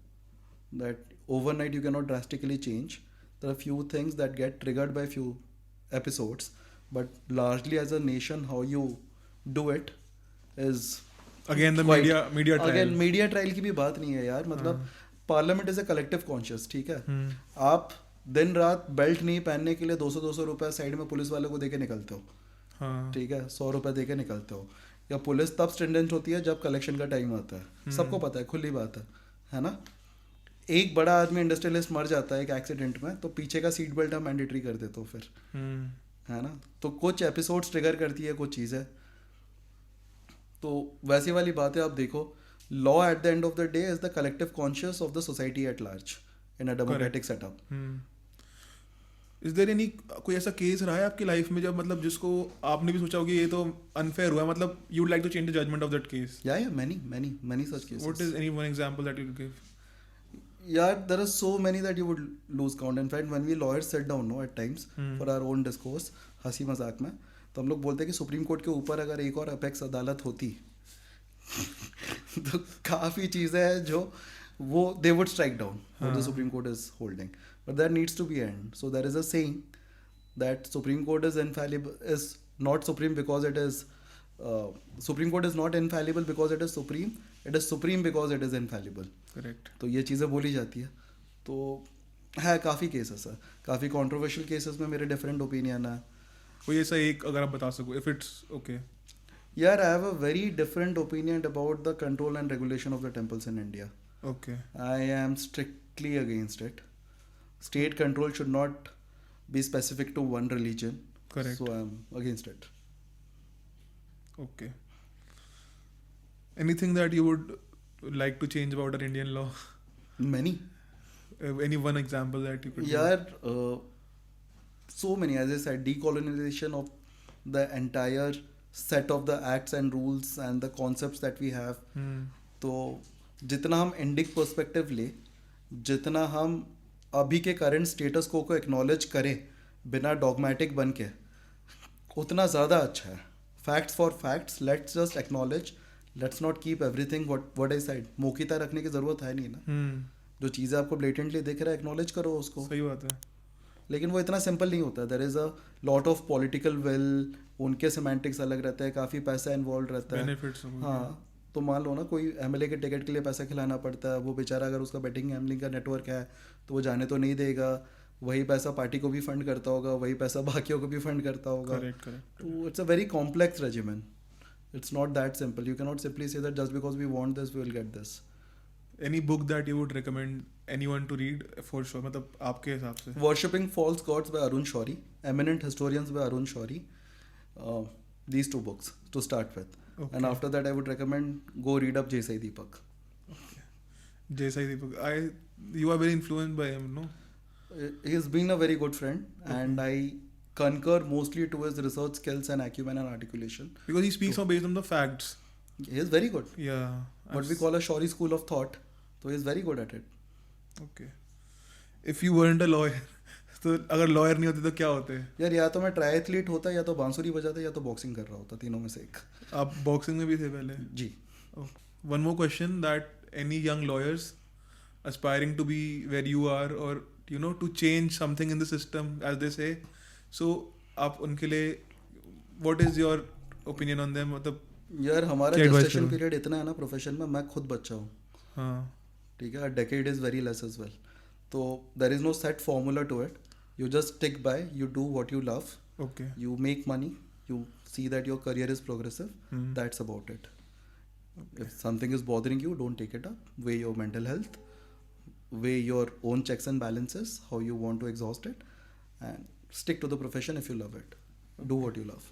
that overnight you cannot drastically change. There are few things that get triggered by few episodes, but largely as a nation how you do it is again the quite- media again trial. Media trial की भी बात नहीं है यार. मतलब parliament is a collective conscious, ठीक है. आप दिन रात बेल्ट नहीं पहनने के लिए 200 रुपए साइड में पुलिस वाले को देके निकलते हो, हाँ. ठीक है, 100 रुपए देके निकलते हो. या पुलिस तब स्टूडेंट होती है जब कलेक्शन का टाइम आता है, सबको पता है, खुली बात है ना. एक बड़ा आदमी इंडस्ट्रियलिस्ट मर जाता है एक एक्सीडेंट में, तो पीछे का सीट बेल्ट हम मैंडेटरी कर देते हो फिर, है ना. तो कुछ एपिसोड्स ट्रिगर करती है कुछ चीज़ें. तो वैसी वाली बात है. आप देखो, law at the end of the day is the collective conscious of the society at large in a democratic setup. Is there any, कोई ऐसा केस रहा है आपकी लाइफ में जब मतलब जिसको आपने भी सोचा हो कि ये तो अनफेयर हुआ, मतलब you would like to change the judgement of that case? या many such cases. What is any one example that you can give? Yeah, there are so many that you would lose count. In fact, when we lawyers sit down, no, at times for our own discourse, हंसी मजाक में, तो हम लोग बोलते हैं कि सुप्रीम कोर्ट के ऊपर अगर एक और अपेक्स अदालत होती तो काफ़ी चीज़ें हैं जो वो they would strike down what the Supreme Court is holding. But there needs to be end. So there is a saying that Supreme Court is infallible, is not supreme because it is Supreme Court is not infallible because it is supreme. It is supreme because it is infallible. Correct. तो ये चीज़ें बोली जाती है. तो है काफ़ी केसेस है, काफ़ी कंट्रोवर्शियल केसेस में मेरे डिफरेंट ओपिनियन है. कोई ऐसा एक अगर आप बता सको, इफ इट्स ओके. यार I have a very different opinion about the control and regulation of the temples in India. Okay. I am strictly against it. State control should not be specific to one religion. Correct. So I am against it. Okay. Anything that you would like to change about our Indian law? Many. Any one example that you could give? यार so many, as I said, decolonization of the entire set of the acts and rules and the concepts that we have. तो जितना हम इंडिक पर्सपेक्टिव ले, जितना हम अभी के करंट स्टेटस को एक्नॉलेज करें बिना डॉगमेटिक बन के, उतना ज़्यादा अच्छा है. Facts for facts, let's just acknowledge, let's not keep everything what I said. मौखिता रखने की ज़रूरत है नहीं ना. जो चीज़ें आपको ब्लेटेंटली दिख रहा है, एक्नॉलेज करो उसको. सही बात है. लेकिन वो इतना सिंपल नहीं होता. There is a lot of political will, उनके सिमेंटिक्स अलग रहते हैं, काफ़ी पैसा इन्वॉल्व रहता है. बेनिफिट्स. हाँ, तो मान लो ना कोई एमएलए के टिकट के लिए पैसा खिलाना पड़ता है. वो बेचारा अगर उसका बेटिंग गैम्बलिंग का नेटवर्क है तो वो जाने तो नहीं देगा. वही पैसा पार्टी को भी फंड करता होगा, वही पैसा बाकियों को भी फंड करता होगा. करेक्ट. तो it's a very complex regimen. It's not that simple. You cannot simply say that just because we want this, we will get this. Any book that you would recommend anyone to read for sure, मतलब आपके हिसाब से? Worshipping False Gods by Arun Shourie, Eminent Historians by Arun Shourie. These two books to start with. Okay. And after that, I would recommend go read up J. Sai Deepak. J. Sai Deepak. You are very influenced by him, no? He's been a very good friend, and I concur mostly to his research skills and acumen and articulation. Because he speaks more based on the facts. He is very good. Yeah. What we call a Shori school of thought. So he is very good at it. Okay. If you weren't a lawyer, तो अगर लॉयर नहीं होते तो क्या होते? यार या तो मैं ट्रायथलीट होता, या तो बांसुरी बजाता, या तो बॉक्सिंग कर रहा होता, तीनों में से एक. आप बॉक्सिंग में भी थे पहले? जी. One more question, that any young lawyers aspiring to be where you are, or you know, to change something in the system, as they say, so आप उनके लिए what is your opinion on them? मतलब यार हमारा क्या advice gestation करोगे? period इतना है ना प्रोफेशन में, मैं खुद बच्चा हूँ. हाँ. ठीक है, decade is very less as well. तो there is no set formula to it. You just stick by, you do what you love, Okay. you make money, you see that your career is progressive. Hmm. That's about it. If something is bothering you, don't take it up. Weigh your mental health, weigh your own checks and balances, how you want to exhaust it, and stick to the profession if you love it. Do what you love.